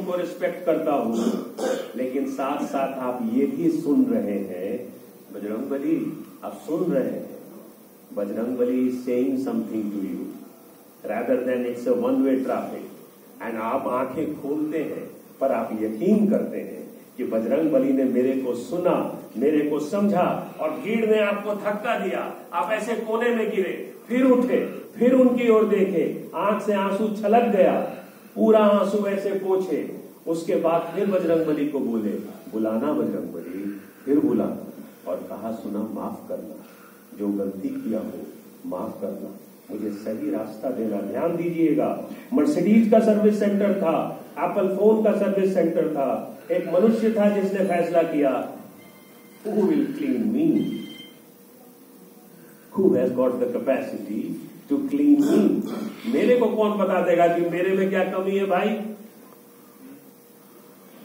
उनको रिस्पेक्ट करता हूं, लेकिन साथ साथ आप ये भी सुन रहे हैं, बजरंगबली आप सुन रहे हैं, Bajrangbali is saying something to you rather than it's a one way traffic, and आप आंखें खोलते हैं पर आप यकीन करते हैं कि बजरंगबली ने मेरे को सुना, मेरे को समझा, और भीड़ ने आपको धक्का दिया, आप ऐसे कोने में गिरे, फिर उठे, फिर उनकी ओर देखे, आंख से आंसू छलक गया, पूरा आंसू ऐसे पोंछे, उसके बाद फिर बजरंगबली को बोले, बुलाना बजरंगबली, फिर बुलाना, और कहा सुना माफ करना, जो गलती किया हो माफ करना, मुझे सही रास्ता देना। ध्यान दीजिएगा, मर्सिडीज का सर्विस सेंटर था, एप्पल फोन का सर्विस सेंटर था, एक मनुष्य था जिसने फैसला किया, who will clean me, who has got the capacity to clean me, मेरे को कौन बता देगा कि मेरे में क्या कमी है भाई।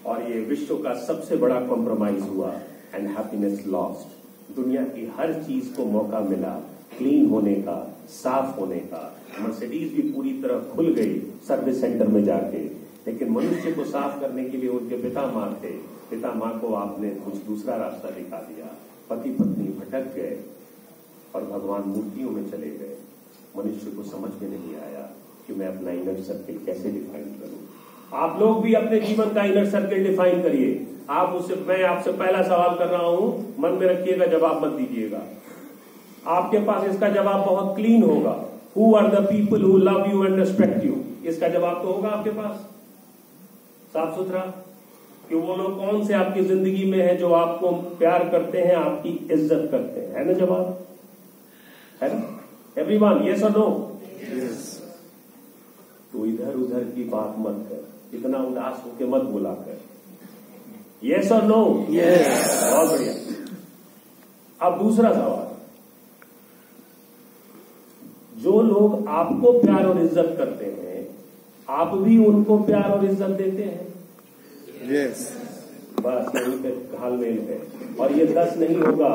और ये विश्व का सबसे बड़ा कॉम्प्रोमाइज हुआ एंड हैप्पीनेस लॉस्ट। दुनिया की हर चीज को मौका मिला क्लीन होने का, साफ होने का। मर्सिडीज भी पूरी तरह खुल गई सर्विस सेंटर में जाके, लेकिन मनुष्य को साफ करने के लिए उनके पिता माँ थे, पिता माँ को आपने कुछ दूसरा रास्ता दिखा दिया, पति पत्नी भटक गए और भगवान मूर्तियों में चले गए। मनुष्य को समझ में नहीं आया कि मैं अपना इनर सर्किल कैसे डिफाइन करूं। आप लोग भी अपने जीवन का इनर सर्किल डिफाइन करिए। मैं आपसे पहला सवाल कर रहा हूं, मन में रखिएगा, जवाब मत दीजिएगा। आपके पास इसका जवाब बहुत क्लीन होगा, who are the people who love you and respect you, इसका जवाब तो होगा आपके पास साफ सुथरा, कि वो लोग कौन से आपकी जिंदगी में है जो आपको प्यार करते हैं, आपकी इज्जत करते हैं, है ना जवाब, है ना एवरीवन, यस और नो? तो इधर उधर की बात मत कर, इतना उदास होके मत बोला कर, यस और नो? बहुत बढ़िया। अब दूसरा सवाल, जो लोग आपको प्यार और इज्जत करते हैं, आप भी उनको प्यार और इज्जत देते हैं? यस। बस यहीं पे घालमेल है, और ये 10 नहीं होगा,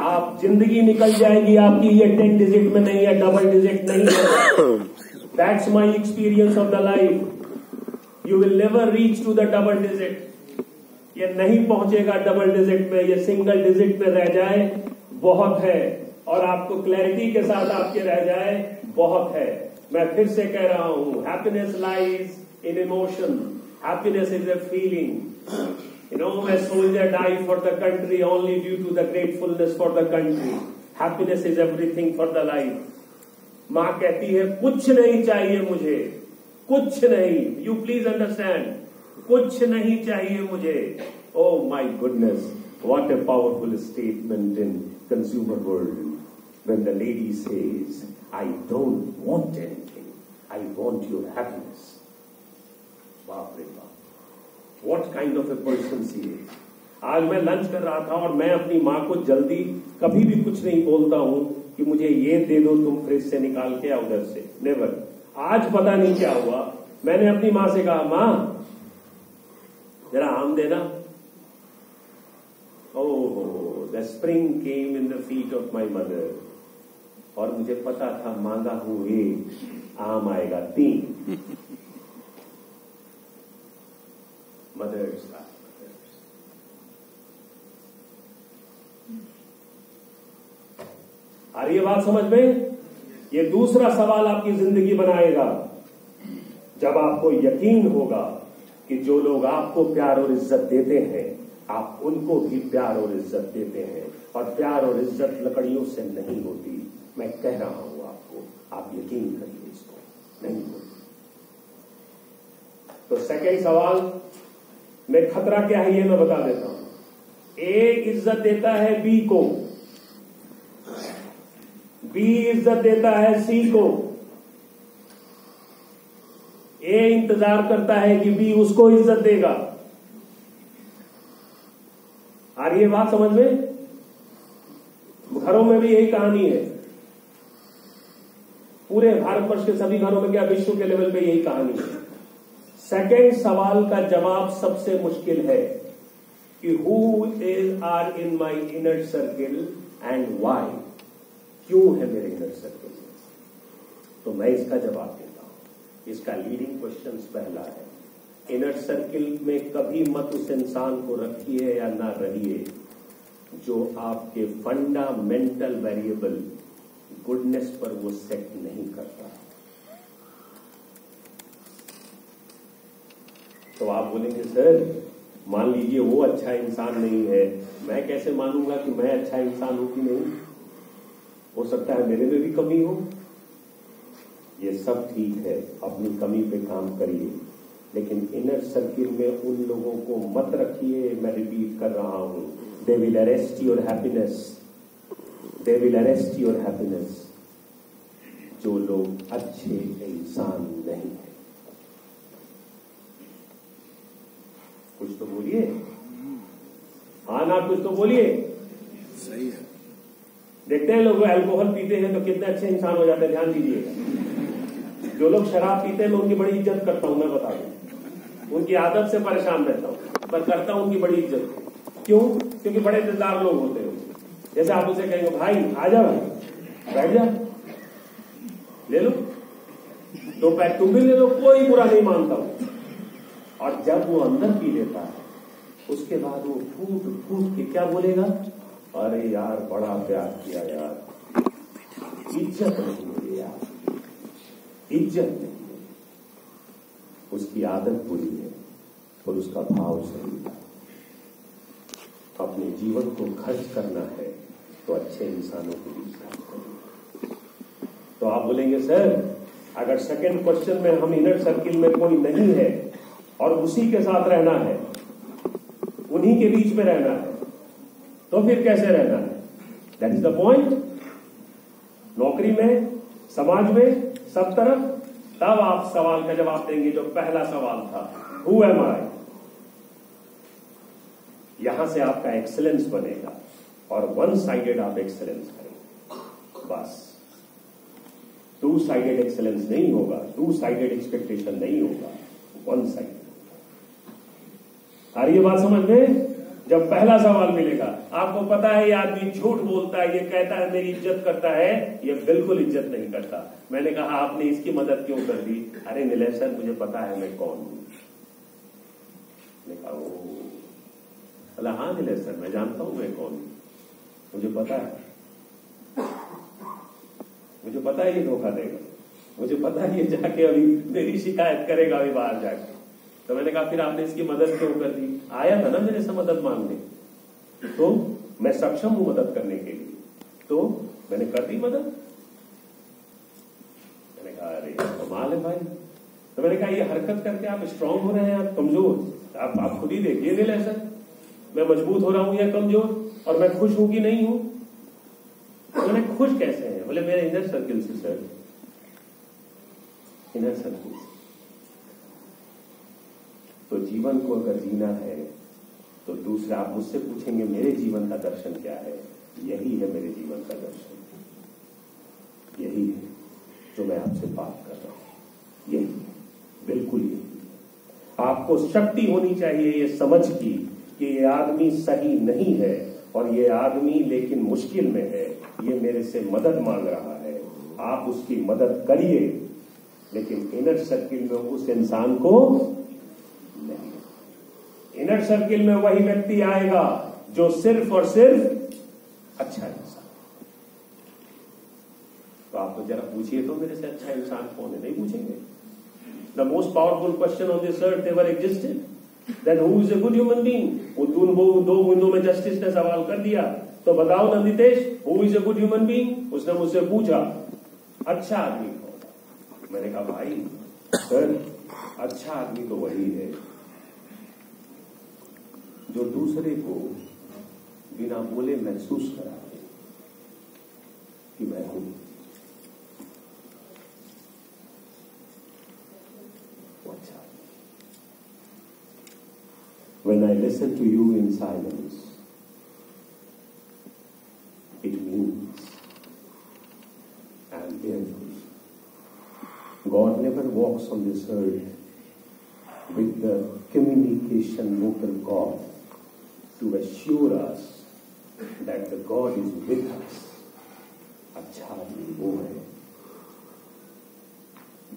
आप जिंदगी निकल जाएगी आपकी, ये 10 डिजिट में नहीं है, डबल डिजिट नहीं है। That's my experience of the life. You will never reach to the double digit, ये नहीं पहुंचेगा डबल डिजिट में, ये सिंगल डिजिट में रह जाए बहुत है, और आपको क्लैरिटी के साथ आपके रह जाए बहुत है। मैं फिर से कह रहा हूं, happiness lies in emotion, happiness is a feeling. a soldier die for the country only due to the gratefulness for the country. Happiness is everything for the life. माँ कहती है कुछ नहीं चाहिए मुझे, कुछ नहीं, you please understand, कुछ नहीं चाहिए मुझे। Oh my goodness, what a powerful statement in consumer world when the lady says, I don't want anything, I want your happiness. बाप रे बाप, what kind of a person she is. आज मैं lunch कर रहा था और मैं अपनी माँ को जल्दी कभी भी कुछ नहीं बोलता हूँ कि मुझे ये दे दो तुम फ्रिज से निकाल के, या उधर से, नेवर। आज पता नहीं क्या हुआ, मैंने अपनी माँ से कहा, माँ जरा आम देना। Oh, the spring came in the feet of my mother, और मुझे पता था मांगा हूं एक, आम आएगा 3। मदर्स आ रही है बात समझ में? ये दूसरा सवाल आपकी जिंदगी बनाएगा, जब आपको यकीन होगा कि जो लोग आपको प्यार और इज्जत देते हैं, आप उनको भी प्यार और इज्जत देते हैं, और प्यार और इज्जत लकड़ियों से नहीं होती। मैं कह रहा हूं आपको, आप यकीन करिए इसको, नहीं होती। तो सेकंड सवाल में खतरा क्या है ये मैं बता देता हूं। ए इज्जत देता है बी को, बी इज्जत देता है सी को, ए इंतजार करता है कि बी उसको इज्जत देगा। आ रही है बात समझ में? घरों में भी यही कहानी है, पूरे भारतवर्ष के सभी घरों में, क्या विश्व के लेवल पे यही कहानी है। सेकेंड सवाल का जवाब सबसे मुश्किल है कि who is are in my inner circle and why, क्यों है मेरे इनर सर्किल में। तो मैं इसका जवाब देता हूं। इसका लीडिंग क्वेश्चन पहला है, इनर सर्किल में कभी मत उस इंसान को रखिए या ना रहिए जो आपके फंडामेंटल वेरिएबल गुडनेस पर वो सेट नहीं करता। तो आप बोलेंगे सर मान लीजिए वो अच्छा इंसान नहीं है, मैं कैसे मानूंगा कि मैं अच्छा इंसान हूं कि नहीं? हो सकता है मेरे में भी कमी हो। ये सब ठीक है, अपनी कमी पे काम करिए, लेकिन इनर सर्किल में उन लोगों को मत रखिए। मैं रिपीट कर रहा हूं, they will arrest your happiness, they will arrest your happiness. जो लोग अच्छे इंसान नहीं है। कुछ तो बोलिए, हाँ ना कुछ तो बोलिए। सही है। देखते हैं लोग अल्कोहल पीते हैं तो कितने अच्छे इंसान हो जाते हैं, ध्यान दीजिएगा। जो लोग शराब पीते हैं मैं उनकी बड़ी इज्जत करता हूं, मैं बता दूं, उनकी आदत से परेशान रहता हूं, पर करता हूं उनकी बड़ी इज्जत। क्यों? क्योंकि बड़े दिलदार लोग होते हैं। जैसे आप उसे कहेंगे भाई आ जा, भाई बैठ जा, ले लो 2 पैक तुम भी ले लो, कोई बुरा नहीं मानता हूं। और जब वो अंदर पी लेता है उसके बाद वो फूट फूट के क्या बोलेगा, अरे यार बड़ा प्यार किया यार, इज्जत नहीं मिली यार, इज्जत नहीं मिली। उसकी आदत बुरी है और उसका भाव सही है। अपने जीवन को खर्च करना है तो अच्छे इंसानों के बीच खर्च करें। तो आप बोलेंगे सर अगर सेकंड क्वेश्चन में हम इनर सर्किल में कोई नहीं है और उसी के साथ रहना है, उन्हीं के बीच में रहना है, तो फिर कैसे रहना है? That is the point. नौकरी में, समाज में, सब तरफ, तब आप सवाल का जवाब देंगे जो पहला सवाल था, हु एम आई। यहां से आपका एक्सेलेंस बनेगा और वन साइडेड आप एक्सेलेंस करेंगे। बस 2 साइडेड एक्सेलेंस नहीं होगा, 2 साइडेड एक्सपेक्टेशन नहीं होगा, 1 साइडेड। आ रही है बात समझ में? जब पहला सवाल मिलेगा, आपको पता है ये आदमी झूठ बोलता है, ये कहता है मेरी इज्जत करता है, ये बिल्कुल इज्जत नहीं करता। मैंने कहा आपने इसकी मदद क्यों कर दी? अरे नीलेश सर मुझे पता है मैं कौन हूं। मैंने कहा बोला हाँ नीलेश सर मैं जानता हूं मैं कौन हूं, मुझे पता है, मुझे पता है ये धोखा देगा, मुझे पता है ये जाके अभी मेरी शिकायत करेगा अभी बाहर जाके। तो मैंने कहा फिर आपने इसकी मदद क्यों कर दी? आया था ना मेरे से मदद मांगने, तो मैं सक्षम हूं मदद करने के लिए, तो मैंने कर दी मदद। मैंने कहा अरे कमाल है भाई। तो मैंने कहा ये हरकत करके आप स्ट्रांग हो रहे हैं, आप कमजोर, आप खुद ही देखिए नीलेश सर, मैं मजबूत हो रहा हूं या कमजोर, और मैं खुश हूं कि नहीं हूं? तो मैंने खुश कैसे है? बोले मेरे इनर सर्किल से सर, इनर सर्किल से। तो जीवन को अगर जीना है तो दूसरा आप मुझसे पूछेंगे मेरे जीवन का दर्शन क्या है? यही है मेरे जीवन का दर्शन, यही है जो मैं आपसे बात कर रहा हूं, यही बिल्कुल यही। आपको शक्ति होनी चाहिए ये समझ की कि ये आदमी सही नहीं है और ये आदमी लेकिन मुश्किल में है, ये मेरे से मदद मांग रहा है, आप उसकी मदद करिए, लेकिन इनर सर्किल में उस इंसान को नहीं। इनर सर्किल में वही व्यक्ति आएगा जो सिर्फ और सिर्फ अच्छा इंसान। तो आप तो जरा पूछिए तो मेरे से अच्छा इंसान कौन है? नहीं पूछेंगे। The most powerful question on this earth ever existed, then who is a good human being. वो 2 बूंदों में जस्टिस ने सवाल कर दिया, तो बताओ Nanditesh who is a good human being? उसने मुझसे पूछा अच्छा आदमी कौन? मैंने कहा भाई सर अच्छा आदमी तो वही है जो दूसरे को बिना बोले महसूस करा दे कि मैं हूं। अच्छा, when I listen to you in silence, it means I am there for you. God never walks on this earth with the communication vocal cord to assure us that the God is with us. अच्छा आदमी वो है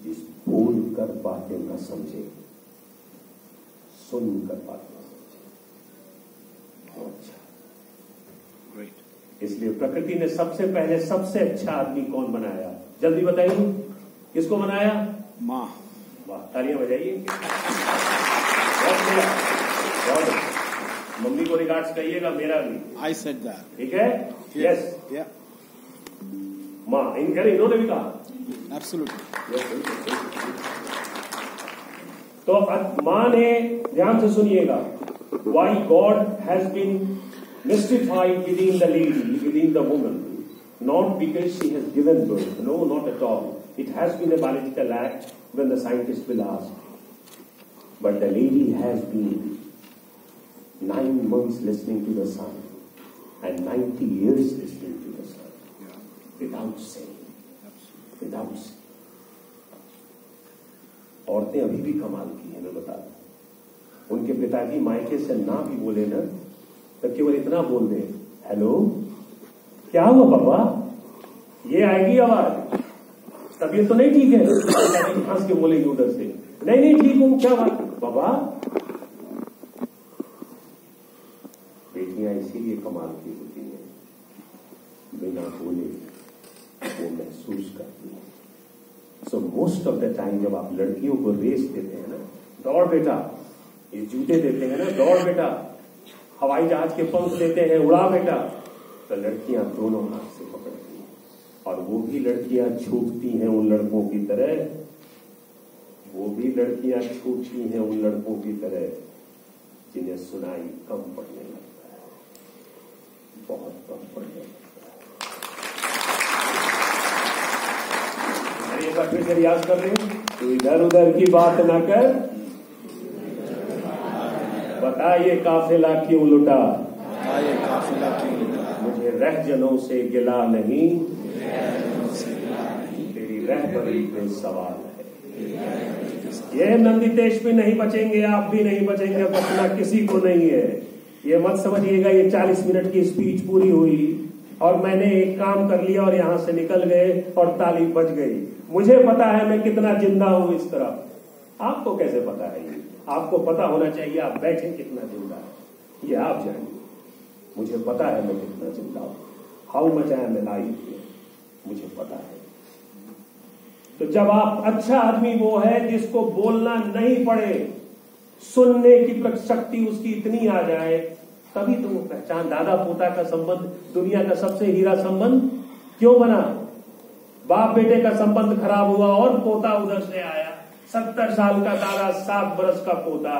जिस बोल कर बातें न समझे सुनकर बात करना। अच्छा, इसलिए प्रकृति ने सबसे पहले सबसे अच्छा आदमी कौन बनाया? जल्दी बताइए, किसको बनाया? माँ। वाह, तालियां बजाइए। बहुत बढ़िया, बहुत। मम्मी को रिगार्ड्स कहिएगा, मेरा भी। I said that. ठीक है? यस। माँ, इन्होंने भी कहा। एब्सोल्युटली। तो माँ ने, ध्यान से सुनिएगा, why God has been mystified within the lady, within the woman, not because she has given birth. No, not at all. It has been a biological act when the scientist will ask. But the lady has been 9 months listening to the sun and 90 years listening to the sun without saying. Without saying. औरतें अभी भी कमाल की हैं, मैं बता दूं। उनके पिताजी मायके से ना भी बोले ना, तो केवल इतना बोल दे, हेलो, क्या हुआ पापा? ये आएगी आवाज, तबीयत तो नहीं ठीक है? हंस के बोलेगी उधर से, नहीं नहीं ठीक हूं, क्या बात पापा? बेटियां इसीलिए कमाल की होती हैं, बिना बोले वो महसूस करती है। So most of the time जब आप लड़कियों को रेस देते हैं ना, दौड़ बेटा, ये जूते देते हैं ना, दौड़ बेटा, हवाई जहाज के पंख देते हैं, उड़ा बेटा, तो लड़कियां दोनों हाथ से पकड़ती हैं। और वो भी लड़कियां छूटती हैं उन लड़कों की तरह, वो भी लड़कियां छूटती हैं उन लड़कों की तरह जिन्हें सुनाई कम पड़ने लगता है, बहुत कम पड़ने लगता है। एक बार फिर से रियाज कर रहे हैं, तो इधर उधर की बात ना कर, बता ये काफिला क्यों लुटा, मुझे रहजनों से गिला नहीं, तेरी रहबरी पे सवाल है। ये नंदितेश भी नहीं बचेंगे, आप भी नहीं बचेंगे, बचना किसी को नहीं है। ये मत समझिएगा ये 40 मिनट की स्पीच पूरी हुई और मैंने एक काम कर लिया और यहां से निकल गए और ताली बज गई। मुझे पता है मैं कितना जिंदा हूं इस तरह। आपको कैसे पता है? ये आपको पता होना चाहिए आप बैठे कितना जिंदा है, ये आप जानिए। मुझे पता है मैं कितना जिंदा हूं, how much I am alive, मुझे पता है। तो जब आप अच्छा आदमी वो है जिसको बोलना नहीं पड़े, सुनने की शक्ति उसकी इतनी आ जाए, तभी तो वो पहचान। दादा पोता का संबंध दुनिया का सबसे हीरा संबंध क्यों बना? बाप बेटे का संबंध खराब हुआ और पोता उधर से आया, 70 साल का दादा, 7 बरस का पोता,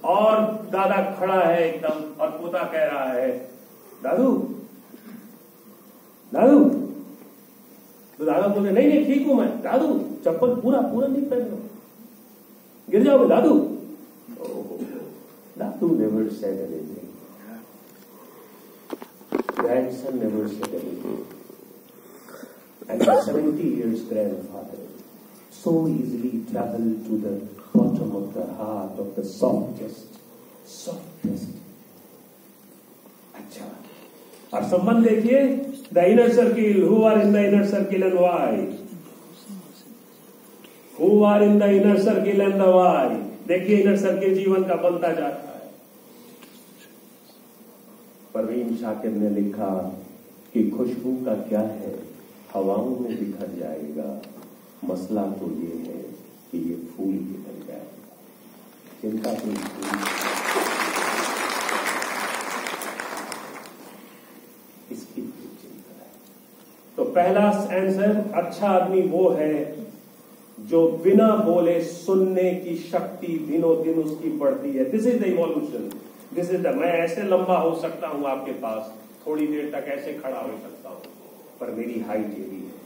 और दादा खड़ा है एकदम और पोता कह रहा है, दादू दादू। तो दादा बोले, नहीं नहीं ठीक हूं मैं। दादू चप्पल पूरा नहीं पहनो, गिर जाओगे दादू। दादू never said anything, grandson never said anything, and the 70 years grandfather so easily traveled to the bottom of the heart of the softest. अच्छा, और संबंध देखिए, the inner circle, who are in the inner circle and why? Who are in the inner circle and the why? देखिए inner circle जीवन का बनता जाता है। परवीन शाकिर ने लिखा कि खुशबू का क्या है, हवाओं में बिखर जाएगा, मसला तो ये है कि ये फूल बिखर जाएगा। चिंता की इसकी चिंता है। तो पहला आंसर, अच्छा आदमी वो है जो बिना बोले सुनने की शक्ति दिनों दिन उसकी बढ़ती है। This is the evolution, this is the. मैं ऐसे लंबा हो सकता हूं आपके पास, थोड़ी देर तक ऐसे खड़ा हो सकता हूं, पर मेरी हाइट यही है।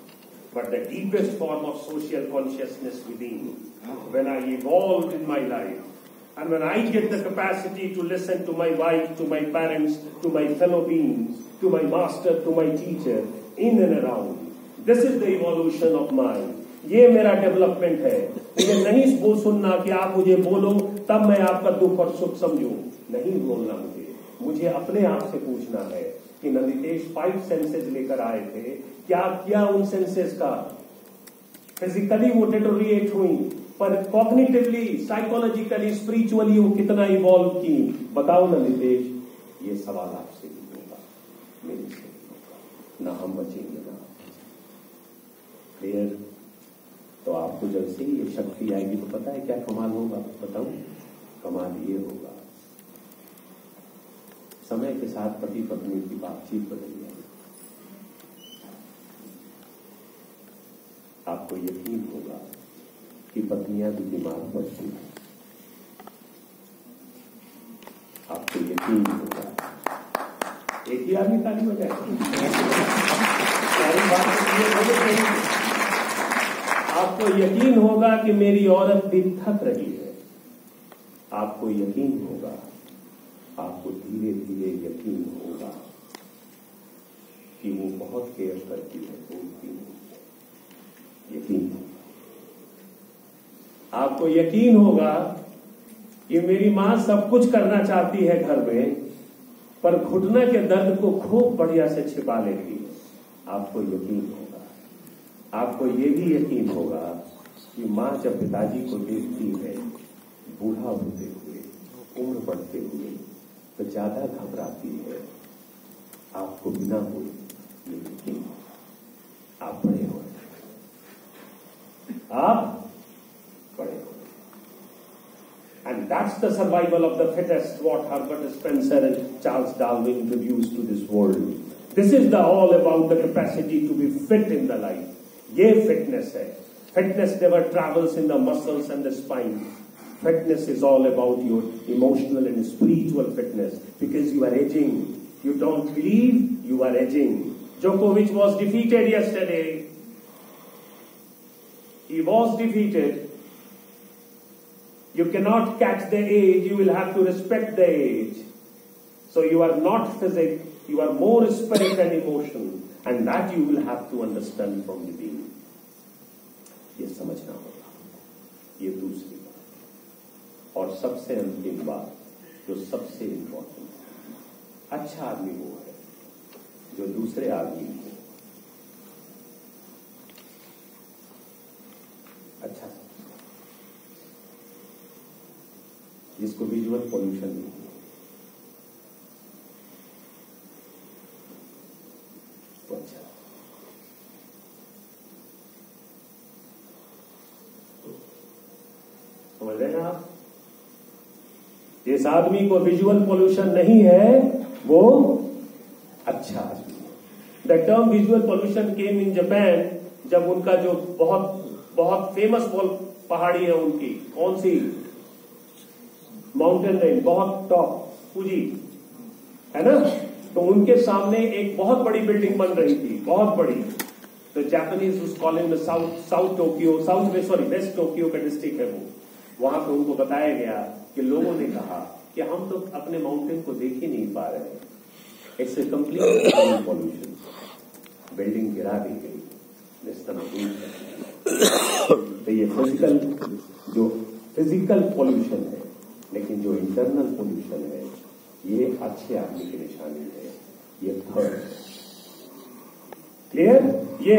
But the deepest form of social consciousness within, when I evolved in my life, and when I get the capacity to listen to my wife, to my parents, to my fellow beings, to my master, to my teacher, in and around, this is the evolution of mind. ये मेरा development है। मुझे नहीं वो सुनना कि आप मुझे बोलो तब मैं आपका दुख और सुख समझूं, नहीं बोलना। मुझे अपने आप से पूछना है कि नंदितेश 5 सेंसेस लेकर आए थे, क्या किया उन सेंसेस का? फिजिकली वो डिटोरिएट हुई, पर कॉग्निटिवली, साइकोलॉजिकली, स्पिरिचुअली वो कितना इवॉल्व की, बताओ ना नितेश। ये सवाल आपसे भी होगा, मेरे से भी होगा, ना हम बचेंगे ना आप। क्लियर? तो आपको जब से ये शक्ति आएगी तो पता है क्या कमाल होगा, बताऊं? कमाल ये होगा, समय के साथ पति पत्नी की बातचीत बदल जाएगी। आपको यकीन होगा कि पत्नियां भी बीमार पड़ती हैं। आपको यकीन होगा, एक ही आदमी ताली बजाएगी, सारी बात आपको यकीन होगा कि मेरी औरत भी थक रही है। आपको यकीन होगा, आपको धीरे धीरे यकीन होगा कि वो बहुत केयर करती है, बोलती है। यकीन होगा, आपको यकीन होगा कि मेरी मां सब कुछ करना चाहती है घर में, पर घुटने के दर्द को खूब बढ़िया से छिपा लेती है। आपको यकीन होगा, आपको ये भी यकीन होगा कि मां जब पिताजी को देखती है बूढ़ा होते हुए, उम्र बढ़ते हुए, तो ज्यादा घबराती है। आपको बिना हुए ये यकीन, आप बड़े हो, आप बड़े हो। And that's the survival of the fittest, what Herbert Spencer and Charles Darwin introduced to this world. This is all about the capacity to be fit in the life. ये fitness है. Fitness never travels in the muscles and the spine. Fitness is all about your emotional and spiritual fitness, because you are aging. You don't believe, you are aging. Djokovic was defeated yesterday. He was defeated. You cannot catch the age, you will have to respect the age. So you are not physic, you are more spirit and emotion, and that you will have to understand from within. ये समझना होगा। ये दूसरी बात, और सबसे अंतिम बात जो सबसे इंपॉर्टेंट है, अच्छा आदमी वो है जो दूसरे आदमी को अच्छा, जिसको विजुअल पॉल्यूशन नहीं है, तो अच्छा। समझ रहे हैं आप? जिस आदमी को विजुअल पॉल्यूशन नहीं है वो अच्छा आदमी है। The term visual pollution came in Japan, जब उनका जो बहुत बहुत फेमस पहाड़ी है उनकी, कौन सी? माउंटेन रेंज, बहुत टॉप फूजी है ना, तो उनके सामने एक बहुत बड़ी बिल्डिंग बन रही थी, बहुत बड़ी। तो जापानीज उस कॉलेज में साउथ टोक्यो, वेस्ट टोक्यो का डिस्ट्रिक्ट है वो, वहां पे उनको बताया गया कि लोगों ने कहा कि हम तो अपने माउंटेन को देख ही नहीं पा रहे हैं, it's a complete pollution. Building गिरा दी गई, तो ये फिजिकल पॉल्यूशन है, लेकिन जो इंटरनल पॉल्यूशन है ये अच्छे आदमी की निशानी है, ये थर्ड। क्लियर? ये